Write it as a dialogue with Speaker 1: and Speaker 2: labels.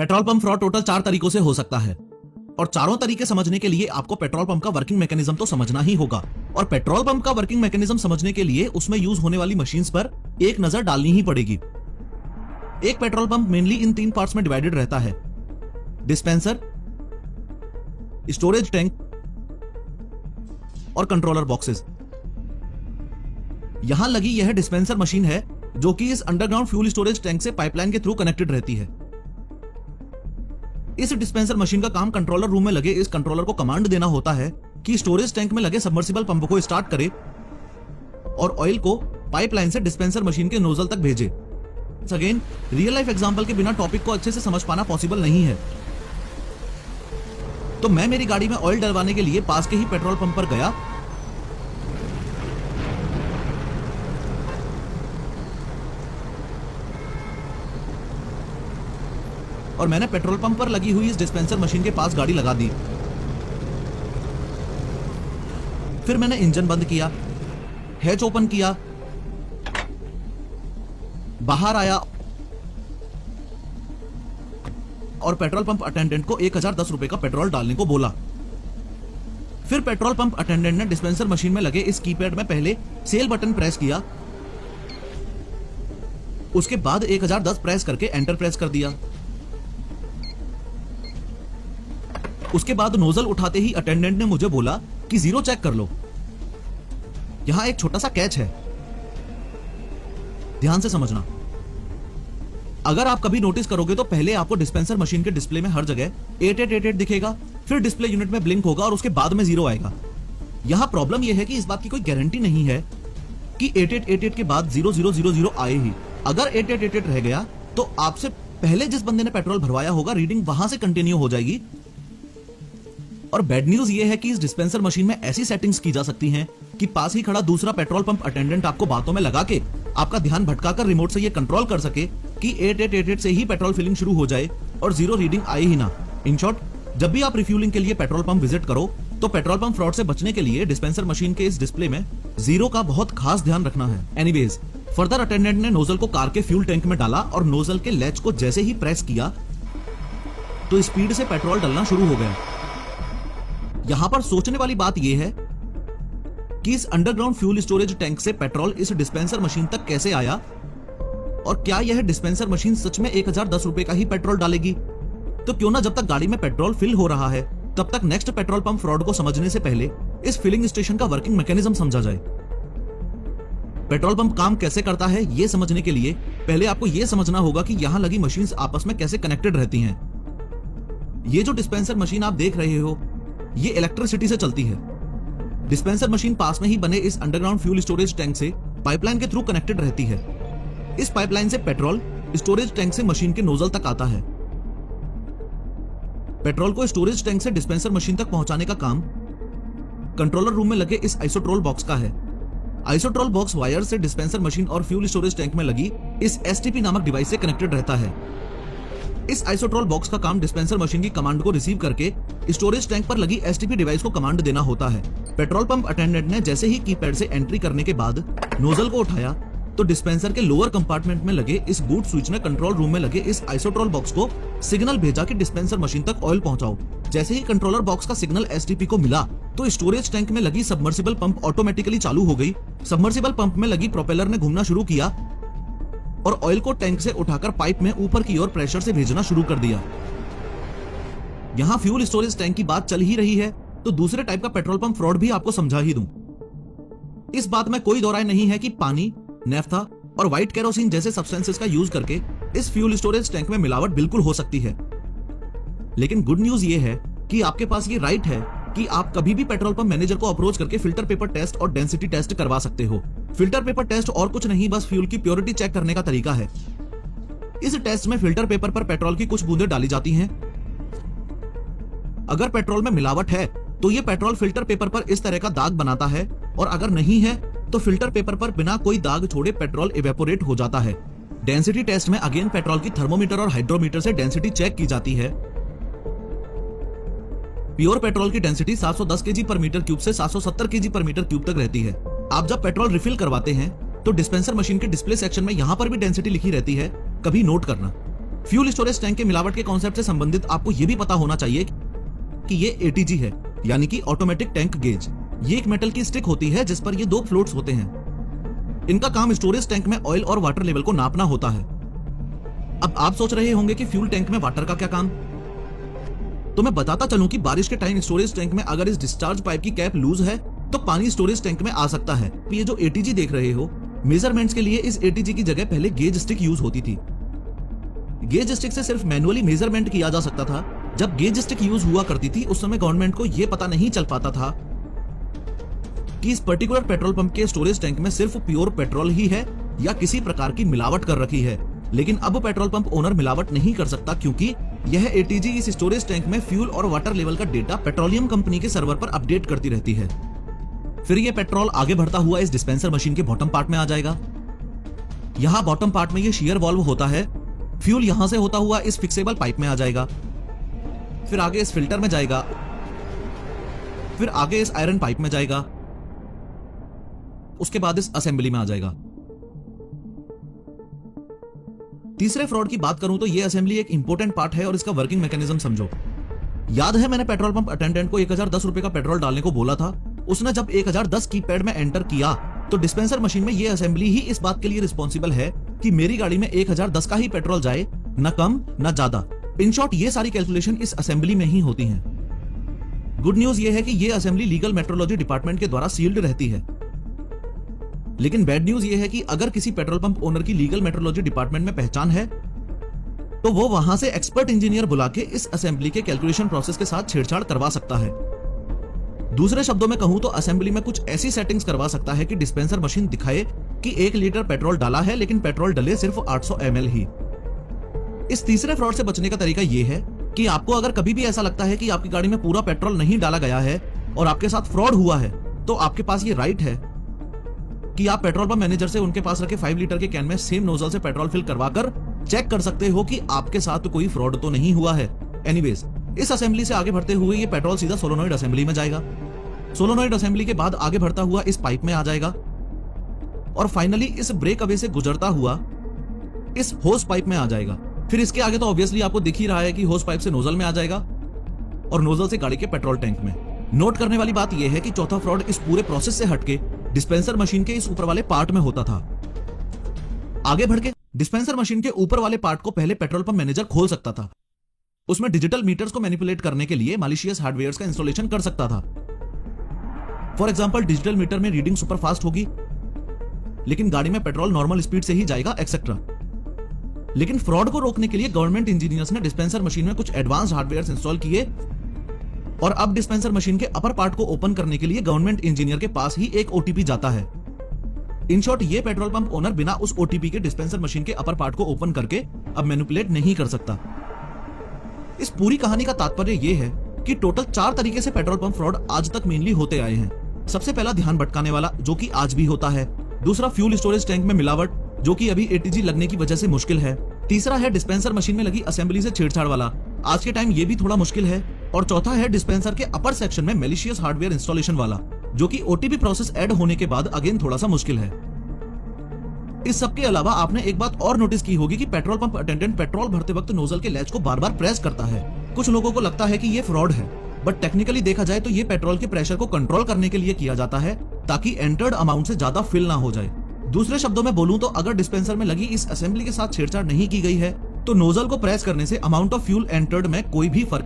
Speaker 1: Petrol pump fraud total 4 तरीकों से हो सकता है और चारों तरीके समझने के लिए आपको पेट्रोल पंप का वर्किंग मैकेनिज्म तो समझना ही होगा। और पेट्रोल पंप का वर्किंग मैकेनिज्म समझने के लिए उसमें यूज होने वाली मशीन्स पर एक नजर डालनी ही पड़ेगी। एक पेट्रोल पंप मेनली इन 3 पार्ट्स में डिवाइडेड रहता है: डिस्पेंसर, स्टोरेज टैंक और कंट्रोलर बॉक्सेस। यहां लगी यह डिस्पेंसर मशीन है जो कि इस अंडरग्राउंड फ्यूल स्टोरेज टैंक से पाइपलाइन के थ्रू कनेक्टेड रहती है। इस डिस्पेंसर मशीन का काम कंट्रोलर रूम में लगे इस कंट्रोलर को कमांड देना होता है कि स्टोरेज टैंक में लगे सबमर्सिबल पंप को स्टार्ट करे और ऑयल को पाइपलाइन से डिस्पेंसर मशीन के नोजल तक भेजे। अगेन, रियल लाइफ एग्जांपल के बिना टॉपिक को अच्छे से समझ पाना पॉसिबल नहीं है, तो मैं मेरी गाड़ी में ऑयल डलवाने के लिए पास के ही पेट्रोल पंप पर गया और मैंने पेट्रोल पंप पर लगी हुई इस डिस्पेंसर मशीन के पास गाड़ी लगा दी। फिर मैंने इंजन बंद किया, हैच ओपन किया, बाहर आया और पेट्रोल पंप अटेंडेंट को 1010 रुपए का पेट्रोल डालने को बोला। फिर पेट्रोल पंप अटेंडेंट ने डिस्पेंसर मशीन में लगे इस कीपैड में पहले सेल बटन प्रेस किया, उसके बाद 1010 प्रेस करके एंटर प्रेस कर दिया। उसके बाद नोजल उठाते ही अटेंडेंट ने मुझे बोला कि जीरो चेक कर लो। यहां एक छोटा सा कैच है, ध्यान से समझना। अगर आप कभी नोटिस करोगे तो पहले आपको डिस्पेंसर मशीन के डिस्प्ले में हर जगह 8888 दिखेगा, फिर डिस्प्ले यूनिट में ब्लिंक होगा और उसके बाद में जीरो आएगा। यहां प्रॉब्लम यह है कि इस बात की कोई गारंटी नहीं है कि 8888 के बाद 0000 आए ही। अगर 8888 रह गया तो आपसे पहले जिस बंदे ने पेट्रोल भरवाया होगा रीडिंग वहां से कंटिन्यू हो जाएगी। और बैड न्यूज ये है कि इस डिस्पेंसर मशीन में ऐसी सेटिंग्स की जा सकती हैं कि पास ही खड़ा दूसरा पेट्रोल पंप अटेंडेंट आपको बातों में लगा के आपका ध्यान भटकाकर रिमोट से ये कंट्रोल कर सके कि 8888 से ही पेट्रोल फिलिंग शुरू हो जाए और जीरो रीडिंग आए ही ना। इन शॉर्ट, जब भी आप रिफ्यूलिंग के लिए पेट्रोल पंप विजिट करो तो पेट्रोल पंप फ्रॉड से बचने के लिए डिस्पेंसर मशीन के इस डिस्प्ले में जीरो का बहुत खास ध्यान रखना है। एनीवेज, फर्दर अटेंडेंट ने नोजल को कार के फ्यूल टैंक में डाला और नोजल के लैच को जैसे ही प्रेस किया तो स्पीड से पेट्रोल डलना शुरू हो गया। यहां पर सोचने वाली बात यह है कि इस अंडरग्राउंड फ्यूल स्टोरेज टैंक से पेट्रोल इस डिस्पेंसर मशीन तक कैसे आया और क्या यह डिस्पेंसर मशीन सच में 1010 रुपए का ही पेट्रोल डालेगी। तो क्यों ना जब तक गाड़ी में पेट्रोल फिल हो रहा है तब तक नेक्स्ट पेट्रोल पंप फ्रॉड को समझने से पहले इस फिलिंग स्टेशन का वर्किंग मैकेनिज्म समझा जाए। पेट्रोल पंप काम कैसे करता है यह समझने के लिए पहले आपको यह समझना होगा कि यहां लगी मशीन्स आपस में कैसे कनेक्टेड रहती हैं। ये जो डिस्पेंसर मशीन आप देख रहे हो ये इलेक्ट्रिसिटी से चलती है। डिस्पेंसर मशीन पास में ही बने इस अंडरग्राउंड फ्यूल स्टोरेज टैंक से पाइपलाइन के थ्रू कनेक्टेड रहती है। इस पाइपलाइन से पेट्रोल स्टोरेज टैंक से मशीन के नोजल तक आता है। पेट्रोल को स्टोरेज टैंक से डिस्पेंसर मशीन तक पहुंचाने का काम कंट्रोलर रूम में लगे इस आइसोट्रोल बॉक्स का है। आइसोट्रोल बॉक्स वायर से डिस्पेंसर मशीन और फ्यूल स्टोरेज टैंक में लगी इस एसटीपी नामक डिवाइस से कनेक्टेड रहता है। इस आइसोट्रोल बॉक्स का काम डिस्पेंसर मशीन की कमांड को रिसीव करके स्टोरेज टैंक पर लगी एसटीपी डिवाइस को कमांड देना होता है। पेट्रोल पंप अटेंडेंट ने जैसे ही कीपैड से एंट्री करने के बाद नोजल को उठाया तो डिस्पेंसर के लोअर कंपार्टमेंट में लगे इस बूट स्विच ने कंट्रोल रूम में लगे इस आइसोट्रोल बॉक्स को सिग्नल भेजा कि डिस्पेंसर मशीन तक ऑयल पहुंचाओ। जैसे ही कंट्रोलर बॉक्स का सिग्नल एसटीपी को मिला तो स्टोरेज टैंक में लगी सबमर्सिबल पंप ऑटोमेटिकली चालू हो गई। सबमर्सिबल पंप में लगी प्रोपेलर ने घूमना शुरू किया और ऑयल को टैंक से उठाकर पाइप में ऊपर की ओर प्रेशर से भेजना शुरू कर दिया। यहां फ्यूल स्टोरेज टैंक की बात चल ही रही है तो दूसरे टाइप का पेट्रोल पंप फ्रॉड भी आपको समझा ही दूं। इस बात में कोई दो राय नहीं है कि पानी, नेफ्था और व्हाइट केरोसिन जैसे सब्सटेंसेस का यूज करके इस फ्यूल स्टोरेज टैंक में मिलावट बिल्कुल हो सकती है। लेकिन गुड न्यूज ये है कि आपके पास ये राइट है कि आप कभी भी पेट्रोल पंप मैनेजर को अप्रोच करके फिल्टर पेपर टेस्ट और डेंसिटी टेस्ट करवा सकते हो। फिल्टर पेपर टेस्ट और कुछ नहीं, बस फ्यूल की प्योरिटी चेक करने का तरीका है। इस टेस्ट में फिल्टर पेपर पर पेट्रोल की कुछ बूंदें डाली जाती हैं। अगर पेट्रोल में मिलावट है तो ये पेट्रोल फिल्टर पेपर पर इस तरह का दाग बनाता है और अगर नहीं है तो फिल्टर पेपर पर बिना कोई दाग छोड़े पेट्रोल इवेपोरेट हो जाता है। डेंसिटी टेस्ट में अगेन पेट्रोल की थर्मोमीटर और हाइड्रोमीटर से डेंसिटी चेक की जाती है। प्योर पेट्रोल की डेंसिटी 710 केजी पर मीटर क्यूब से 770 केजी पर मीटर क्यूब तक रहती है। आप जब पेट्रोल रिफिल करवाते हैं तो डिस्पेंसर मशीन के डिस्प्ले सेक्शन में यहां पर भी डेंसिटी लिखी रहती है, कभी नोट करना। फ्यूल स्टोरेज टैंक के मिलावट के कॉन्सेप्ट से संबंधित आपको यह भी पता होना चाहिए कि ये एटीजी है, यानी कि ऑटोमेटिक टैंक गेज। ये एक मेटल की स्टिक होती है जिस पर ये 2 फ्लोट्स होते हैं। इनका काम स्टोरेज टैंक में ऑयल और वाटर लेवल को नापना होता है। अब आप सोच रहे होंगे कि फ्यूल टैंक में वाटर का क्या काम, तो मैं बताता चलूं कि बारिश के टाइम स्टोरेज टैंक में अगर इस डिस्चार्ज पाइप की कैप लूज है तो पानी स्टोरेज टैंक में आ सकता है। ये जो एटीजी देख रहे हो, मेजरमेंट्स के लिए इस एटीजी की जगह पहले गेज स्टिक यूज होती थी। गेज स्टिक से सिर्फ मैनुअली मेजरमेंट किया जा सकता था। जब गेज स्टिक यूज हुआ करती थी उस समय गवर्नमेंट को यह पता नहीं चल पाता था कि इस पर्टिकुलर पेट्रोल पंप के स्टोरेज टैंक में सिर्फ प्योर पेट्रोल ही है या किसी प्रकार की मिलावट कर रखी है। लेकिन अब पेट्रोल पंप ओनर मिलावट नहीं कर सकता, क्योंकि यह एटीजी इस स्टोरेज टैंक में फ्यूल और वाटर लेवल का डेटा पेट्रोलियम कंपनी के सर्वर पर अपडेट करती रहती है। फिर यह पेट्रोल आगे बढ़ता हुआ इस डिस्पेंसर मशीन के बॉटम पार्ट में आ जाएगा। यहां बॉटम पार्ट में यह शीयर वाल्व होता है। फ्यूल यहां से होता हुआ इस फिक्सेबल पाइप में आ जाएगा, फिर आगे इस फिल्टर में जाएगा, फिर आगे इस आयरन पाइप में जाएगा, उसके बाद इस असेंबली में आ जाएगा। तीसरे फ्रॉड की बात करूं तो यह असेंबली एक इंपॉर्टेंट पार्ट है और इसका वर्किंग मैकेनिज्म समझो। याद है मैंने पेट्रोल पंप अटेंडेंट को 1010 रुपए का पेट्रोल डालने को बोला था। उसने जब 1010 कीपैड में एंटर किया तो डिस्पेंसर मशीन में यह असेंबली ही इस बात के लिए रिस्पॉन्सिबल है कि मेरी गाड़ी में 1010 का ही पेट्रोल जाए, न कम न ज्यादा। इन शॉर्ट ये सारी कैलकुलेशन इस असेंबली में ही होती हैं। गुड न्यूज ये है कि ये असेंबली लीगल मेट्रोलॉजी डिपार्टमेंट के द्वारा सील्ड रहती है। लेकिन बैड न्यूज ये है कि अगर किसी पेट्रोल पंप ओनर की लीगल मेट्रोलॉजी डिपार्टमेंट में पहचान है तो वो वहां से एक्सपर्ट इंजीनियर बुला के इस असेंबली के कैलकुलेशन प्रोसेस के साथ छेड़छाड़ करवा सकता है। दूसरे शब्दों में कहूं तो असेंबली में कुछ ऐसी सेटिंग्स करवा सकता है कि डिस्पेंसर मशीन दिखाए कि 1 लीटर पेट्रोल डाला है, लेकिन पेट्रोल डले सिर्फ 800 ml ही। इस तीसरे फ्रॉड से बचने का तरीका यह है कि आपको अगर कभी भी ऐसा लगता है कि आपकी गाड़ी में पूरा पेट्रोल नहीं डाला गया है और आपके साथ फ्रॉड हुआ है, तो आपके पास ये राइट है कि आप पेट्रोल पंप मैनेजर से उनके पास रखे 5 लीटर के कैन में सेम नोजल से पेट्रोल फिल करवाकर चेक कर सकते हो कि आपके साथ कोई फ्रॉड तो नहीं हुआ है। एनीवेज, इस असेंबली से आगे बढ़ते हुए ये पेट्रोल सीधा सोलोनॉइड असेंबली में जाएगा। सोलोनॉइड असेंबली के बाद आगे बढ़ता हुआ इस पाइप में आ जाएगा और फाइनली इस ब्रेक अवे से गुजरता हुआ इस होस पाइप में आ जाएगा। फिर इसके आगे तो ऑब्वियसली आपको दिख ही रहा है कि होस पाइप से नोजल में आ जाएगा और नोजल से गाड़ी के पेट्रोल टैंक में। नोट करने वाली बात यह है कि चौथा फ्रॉड इस पूरे प्रोसेस से हटके डिस्पेंसर मशीन के इस ऊपर वाले पार्ट में होता था। आगे बढ़ के डिस्पेंसर मशीन के ऊपर वाले पार्ट को पहले पेट्रोल पंप मैनेजर खोल सकता था। उसमें डिजिटल मीटर्स को मैनिपुलेट करने के लिए मालिशियस हार्डवेयर का इंस्टॉलेशन कर सकता था। फॉर एग्जांपल, डिजिटल मीटर में रीडिंग सुपर फास्ट होगी लेकिन गाड़ी में पेट्रोल नॉर्मल स्पीड से ही जाएगा, एक्सेट्रा। लेकिन फ्रॉड को रोकने के लिए गवर्नमेंट इंजीनियर्स ने डिस्पेंसर मशीन में कुछ एडवांस्ड हार्डवेयर इंस्टॉल किए और अब डिस्पेंसर मशीन के अपर पार्ट को ओपन करने के लिए गवर्नमेंट इंजीनियर के पास ही एक ओटीपी जाता है। इन शॉर्ट, ये पेट्रोल पंप ओनर बिना उस ओटीपी के डिस्पेंसर मशीन के अपर पार्ट को ओपन करके अब मैनिपुलेट नहीं कर सकता। इस पूरी कहानी का तात्पर्य यह है कि टोटल 4 तरीके से पेट्रोल पंप फ्रॉड आज तक मेनली होते आए हैं। सबसे पहला ध्यान भटकाने वाला, जो कि आज भी होता है। दूसरा, फ्यूल स्टोरेज टैंक में मिलावट, जो कि अभी एटीजी लगने की वजह से मुश्किल है। तीसरा है डिस्पेंसर मशीन में लगी असेंबली से छेड़छाड़ वाला, आज के टाइम ये भी थोड़ा मुश्किल है। और चौथा है डिस्पेंसर के अपर सेक्शन में मैलिशियस हार्डवेयर इंस्टॉलेशन वाला, जो कि ओटीपी प्रोसेस ऐड होने के बाद अगेन थोड़ा सा मुश्किल है। इस सब के अलावा आपने एक बात और नोटिस की होगी कि पेट्रोल पंप अटेंडेंट पेट्रोल भरते वक्त नोजल के लैच को बार बार प्रेस करता है। कुछ लोगों को लगता है कि ये फ्रॉड है, बट टेक्निकली देखा जाए तो ये पेट्रोल के प्रेशर को कंट्रोल करने के लिए किया जाता है ताकि एंटर्ड अमाउंट से ज्यादा फिल ना हो जाए। दूसरे शब्दों में बोलूं तो अगर डिस्पेंसर में लगी इस असेंबली के साथ छेड़छाड़ नहीं की गई है तो नोजल को प्रेस करने से अमाउंट ऑफ फ्यूल एंटर्ड में कोई भी फर्क